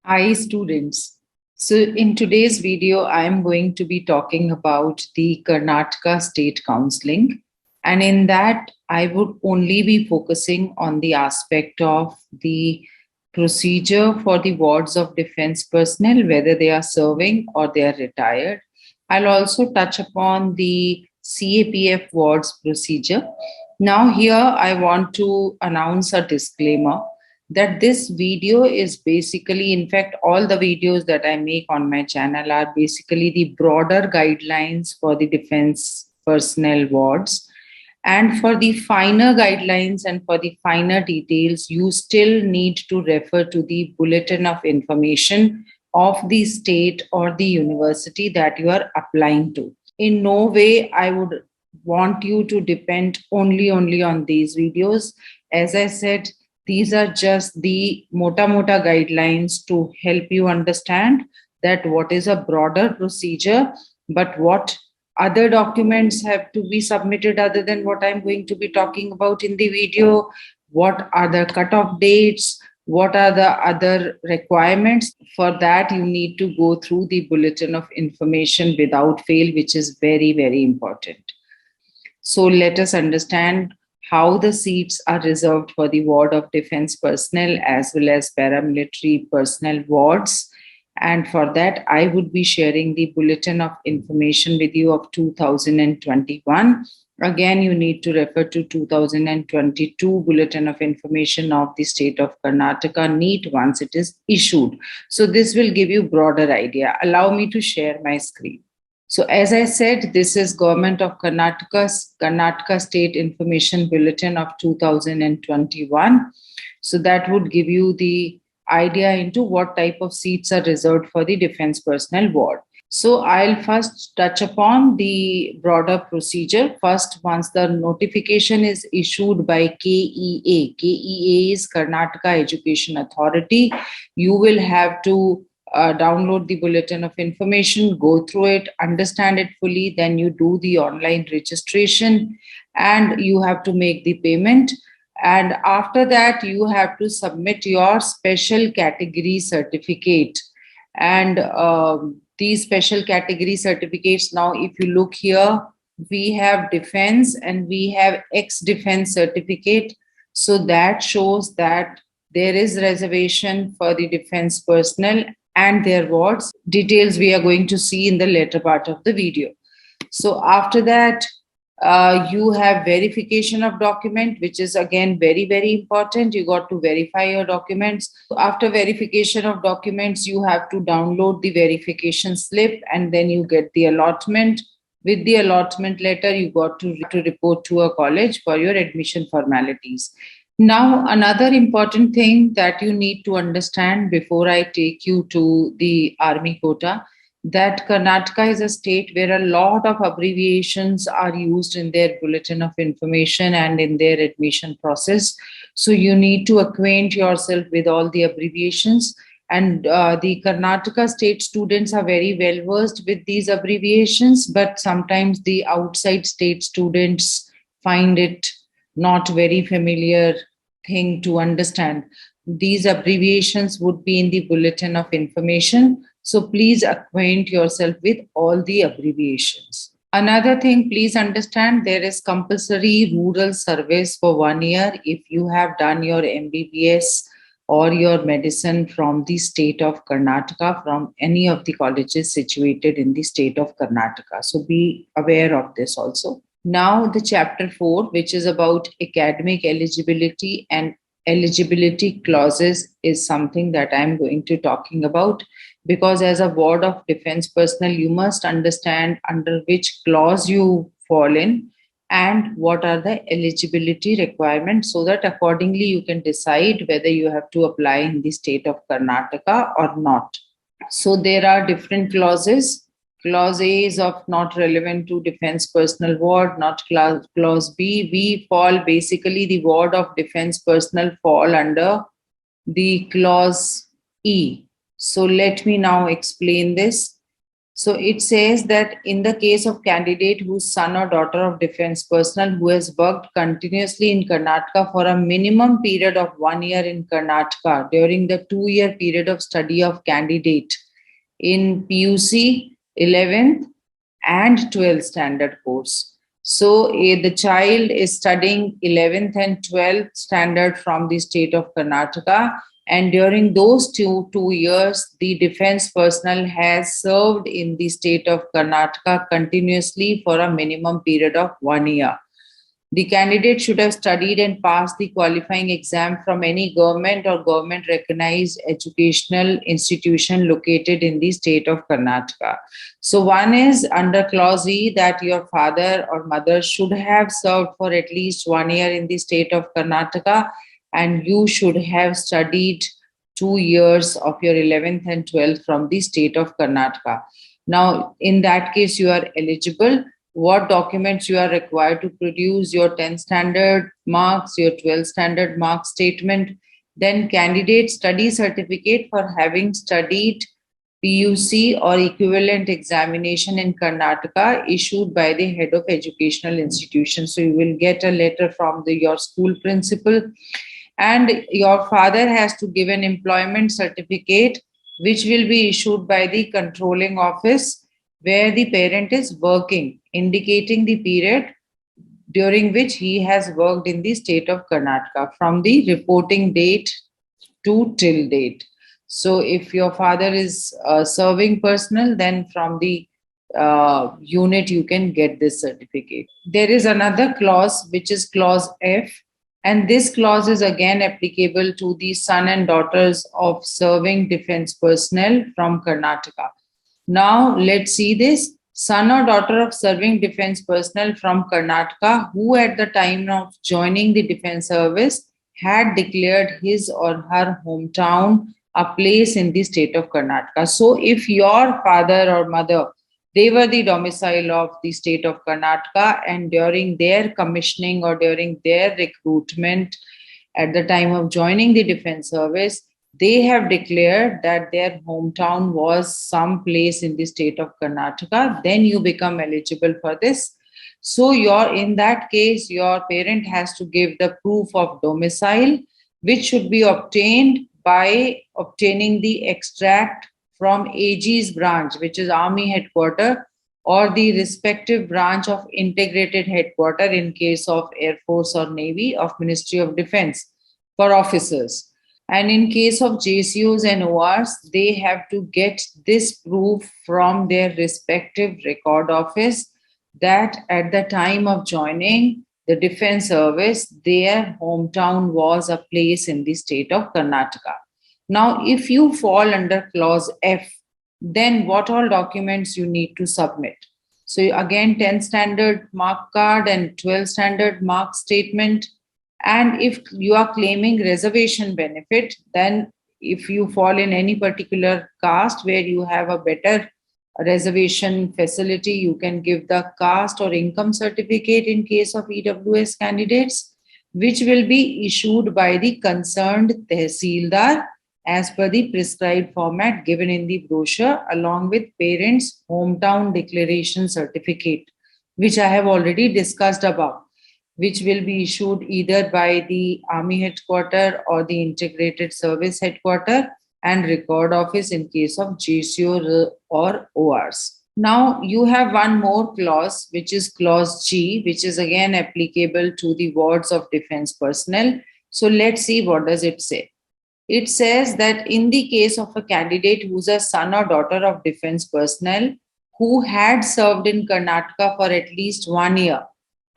Hi students. So in today's video, I am going to be talking about the Karnataka State Counseling. And in that, I would only be focusing on the aspect of the procedure for the wards of defense personnel, whether they are serving or they are retired. I'll also touch upon the CAPF wards procedure. Now here, I want to announce a disclaimer that this video is basically, in fact, all the videos that I make on my channel are basically the broader guidelines for the defense personnel wards. And for the finer guidelines and for the finer details, you still need to refer to the Bulletin of Information of the state or the university that you are applying to. In no way I would want you to depend only on these videos. As I said, these are just the mota guidelines to help you understand that what is a broader procedure, but what other documents have to be submitted other than what I'm going to be talking about in the video, what are the cutoff dates, what are the other requirements. For that, you need to go through the Bulletin of Information without fail, which is very, very important. So let us understand how the seats are reserved for the ward of defense personnel as well as paramilitary personnel wards. And for that, I would be sharing the Bulletin of Information with you of 2021. Again, you need to refer to 2022 Bulletin of Information of the state of Karnataka NEET once it is issued. So this will give you broader idea. Allow me to share my screen. So as I said, this is Government of Karnataka's Karnataka State Information Bulletin of 2021. So that would give you the idea into what type of seats are reserved for the defense personnel ward. So I'll first touch upon the broader procedure. First, once the notification is issued by KEA, KEA is Karnataka Education Authority, you will have to download the Bulletin of Information, go through it, understand it fully, then you do the online registration and you have to make the payment. And after that, you have to submit your special category certificate. And these special category certificates, now if you look here, we have defense and we have ex-defense certificate. So that shows that there is reservation for the defense personnel and their wards. Details we are going to see in the later part of the video. So after that, you have verification of document, which is again very, very important. You got to verify your documents. After verification of documents, you have to download the verification slip and then you get the allotment. With the allotment letter, you got to report to a college for your admission formalities. Now, another important thing that you need to understand before I take you to the army quota, that Karnataka is a state where a lot of abbreviations are used in their Bulletin of Information and in their admission process. So you need to acquaint yourself with all the abbreviations. And the Karnataka state students are very well versed with these abbreviations, but sometimes the outside state students find it not very familiar thing to understand. These abbreviations would be in the Bulletin of Information. So please acquaint yourself with all the abbreviations. Another thing, please understand there is compulsory rural service for 1 year if you have done your MBBS or your medicine from the state of Karnataka, from any of the colleges situated in the state of Karnataka. So be aware of this also. Now the chapter 4, which is about academic eligibility and eligibility clauses, is something that I'm going to talking about, because as a ward of defense personnel, you must understand under which clause you fall in and what are the eligibility requirements, so that accordingly you can decide whether you have to apply in the state of Karnataka or not. So there are different clauses. Clause A is of not relevant to defense personnel ward, not clause B. We fall basically, the ward of defense personnel fall under the clause E. So let me now explain this. So it says that in the case of candidate whose son or daughter of defense personnel who has worked continuously in Karnataka for a minimum period of 1 year in Karnataka during the 2 year period of study of candidate in PUC 11th and 12th standard course. So the child is studying 11th and 12th standard from the state of Karnataka, and during those two years, the defense personnel has served in the state of Karnataka continuously for a minimum period of 1 year. The candidate should have studied and passed the qualifying exam from any government or government recognized educational institution located in the state of Karnataka. So, one is under clause E that your father or mother should have served for at least 1 year in the state of Karnataka, and you should have studied 2 years of your 11th and 12th from the state of Karnataka. Now, in that case, you are eligible. What documents you are required to produce: your 10th standard marks, your 12th standard mark statement, then candidate study certificate for having studied PUC or equivalent examination in Karnataka issued by the head of educational institution. So you will get a letter from your school principal, and your father has to give an employment certificate which will be issued by the controlling office where the parent is working, indicating the period during which he has worked in the state of Karnataka from the reporting date to till date. So if your father is serving personnel, then from the unit you can get this certificate. There is another clause which is clause F, and this clause is again applicable to the son and daughters of serving defense personnel from Karnataka. Now, let's see this. Son or daughter of serving defense personnel from Karnataka who, at the time of joining the defense service, had declared his or her hometown a place in the state of Karnataka. So, if your father or mother, they were the domicile of the state of Karnataka, and during their commissioning or during their recruitment at the time of joining the defense service, they have declared that their hometown was some place in the state of Karnataka, then you become eligible for this. So in that case, your parent has to give the proof of domicile, which should be obtained by obtaining the extract from AG's branch, which is Army Headquarter, or the respective branch of Integrated Headquarter in case of Air Force or Navy of Ministry of Defense for officers. And in case of JCOs and ORs, they have to get this proof from their respective record office that at the time of joining the defense service, their hometown was a place in the state of Karnataka. Now, if you fall under clause F, then what all documents you need to submit? So again, 10 standard mark card and 12 standard mark statement. And if you are claiming reservation benefit, then if you fall in any particular caste where you have a better reservation facility, you can give the caste or income certificate in case of EWS candidates, which will be issued by the concerned tehsildar as per the prescribed format given in the brochure, along with parents' hometown declaration certificate, which I have already discussed above, which will be issued either by the Army Headquarter or the Integrated Service Headquarter and Record Office in case of JCO or ORs. Now, you have one more clause, which is clause G, which is again applicable to the wards of defense personnel. So let's see what does it say. It says that in the case of a candidate who's a son or daughter of defense personnel who had served in Karnataka for at least 1 year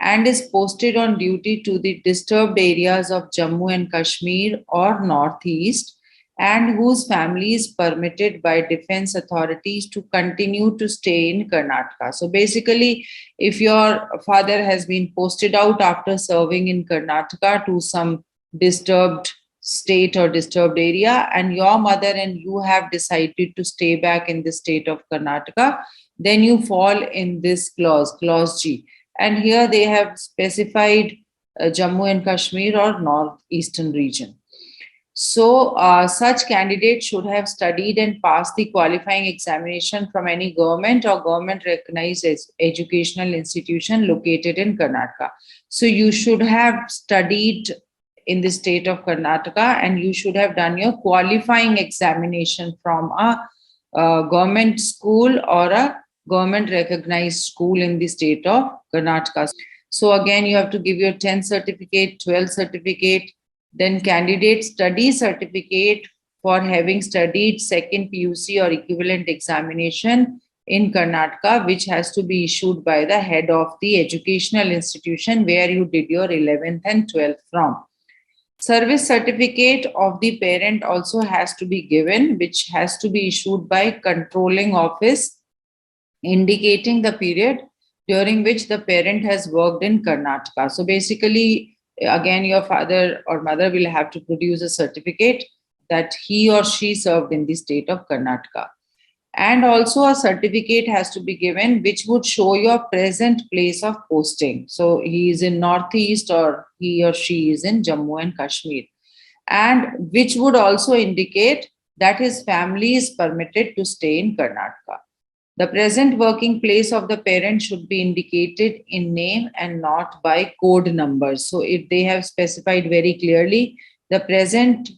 and is posted on duty to the disturbed areas of Jammu and Kashmir or Northeast, and whose family is permitted by defense authorities to continue to stay in Karnataka. So basically, if your father has been posted out after serving in Karnataka to some disturbed state or disturbed area, and your mother and you have decided to stay back in the state of Karnataka, then you fall in this clause G. And here they have specified Jammu and Kashmir or northeastern region. So, such candidates should have studied and passed the qualifying examination from any government or government recognized educational institution located in Karnataka. So, you should have studied in the state of Karnataka and you should have done your qualifying examination from a government school or a government recognized school in the state of Karnataka. So, again, you have to give your 10th certificate, 12th certificate, then candidate study certificate for having studied second PUC or equivalent examination in Karnataka, which has to be issued by the head of the educational institution where you did your 11th and 12th from. Service certificate of the parent also has to be given, which has to be issued by controlling office, indicating the period during which the parent has worked in Karnataka. So basically, again, your father or mother will have to produce a certificate that he or she served in the state of Karnataka. And also a certificate has to be given which would show your present place of posting. So he is in Northeast or he or she is in Jammu and Kashmir. And which would also indicate that his family is permitted to stay in Karnataka. The present working place of the parent should be indicated in name and not by code numbers. So, if they have specified very clearly, the present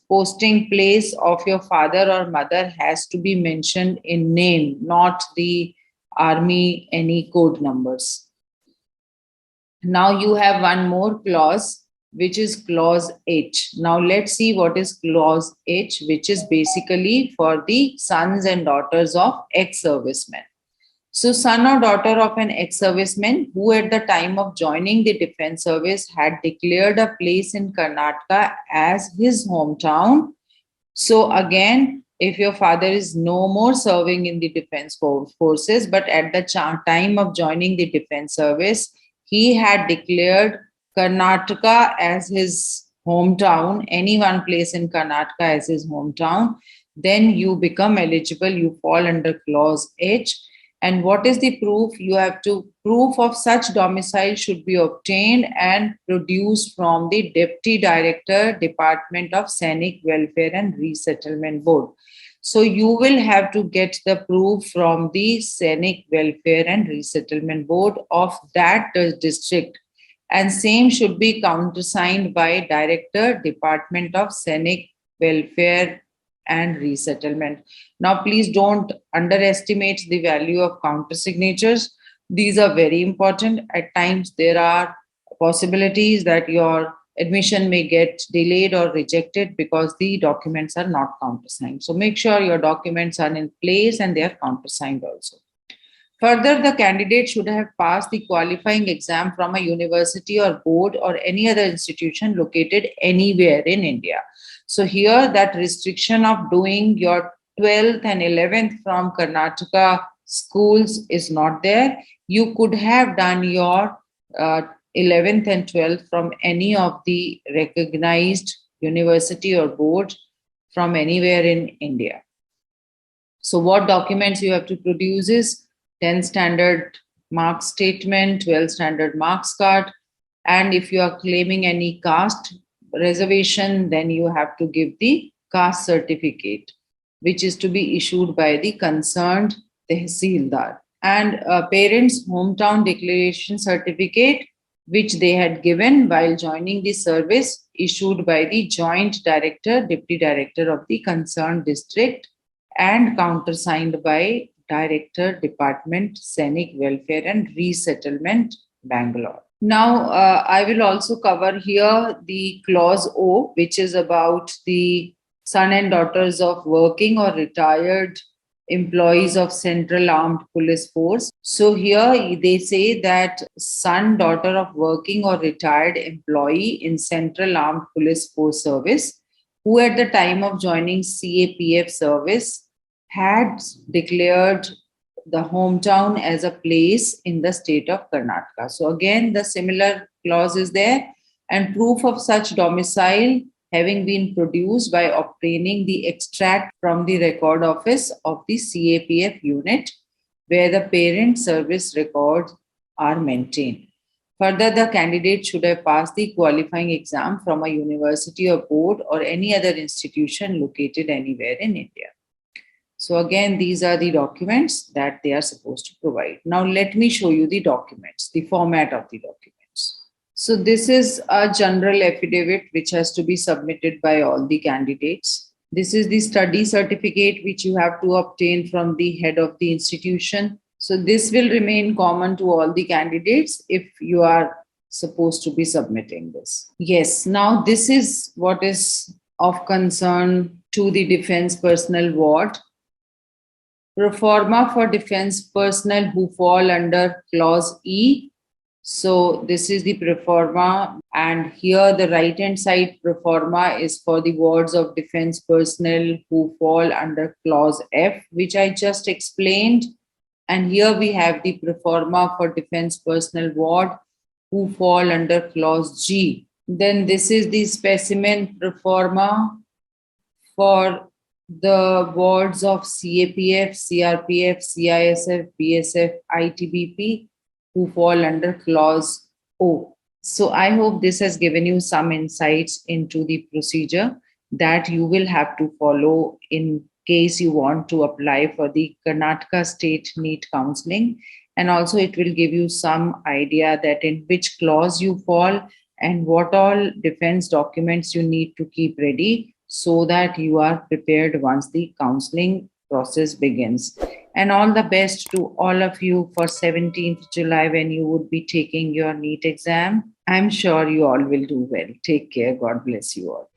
posting place of your father or mother has to be mentioned in name, not the army, any code numbers. Now, you have one more clause, which is clause H. Now, let's see what is clause H, which is basically for the sons and daughters of ex-servicemen. So, son or daughter of an ex-serviceman who at the time of joining the defense service had declared a place in Karnataka as his hometown. So, again, if your father is no more serving in the defense forces, but at the time of joining the defense service, he had declared Karnataka as his hometown, any one place in Karnataka as his hometown, then you become eligible, you fall under clause H. And what is the proof? You have to, proof of such domicile should be obtained and produced from the Deputy Director, Department of Scenic Welfare and Resettlement Board. So you will have to get the proof from the Scenic Welfare and Resettlement Board of that district. And same should be countersigned by Director, Department of Scenic Welfare and Resettlement. Now, please don't underestimate the value of countersignatures. These are very important. At times, there are possibilities that your admission may get delayed or rejected because the documents are not countersigned. So make sure your documents are in place and they are countersigned also. Further, the candidate should have passed the qualifying exam from a university or board or any other institution located anywhere in India. So here that restriction of doing your 12th and 11th from Karnataka schools is not there. You could have done your 11th and 12th from any of the recognized university or board from anywhere in India. So what documents you have to produce is 10 standard mark statement, 12 standard marks card. And if you are claiming any caste reservation, then you have to give the caste certificate, which is to be issued by the concerned tehsildar. And parents' hometown declaration certificate, which they had given while joining the service, issued by the joint director, deputy director of the concerned district, and countersigned by Director, Department, Scenic Welfare and Resettlement, Bangalore. Now, I will also cover here the clause O, which is about the son and daughters of working or retired employees of Central Armed Police Force. So here they say that son, daughter of working or retired employee in Central Armed Police Force service, who at the time of joining CAPF service had declared the hometown as a place in the state of Karnataka. So again, the similar clause is there, and proof of such domicile having been produced by obtaining the extract from the record office of the CAPF unit where the parent service records are maintained. Further, the candidate should have passed the qualifying exam from a university or board or any other institution located anywhere in India. So again, these are the documents that they are supposed to provide. Now let me show you the documents, the format of the documents. So this is a general affidavit which has to be submitted by all the candidates. This is the study certificate which you have to obtain from the head of the institution. So this will remain common to all the candidates if you are supposed to be submitting this. Yes, now this is what is of concern to the defense personnel ward. Proforma for defense personnel who fall under clause E. So this is the proforma, and here the right hand side proforma is for the wards of defense personnel who fall under clause F, which I just explained. And here we have the proforma for defense personnel ward who fall under clause G. Then this is the specimen proforma for the wards of CAPF, CRPF, CISF, BSF, ITBP who fall under clause O. So I hope this has given you some insights into the procedure that you will have to follow in case you want to apply for the Karnataka State NEET counseling. And also it will give you some idea that in which clause you fall and what all defense documents you need to keep ready so that you are prepared once the counseling process begins. And all the best to all of you for 17th July when you would be taking your NEET exam. I'm sure you all will do well. Take care. God bless you all.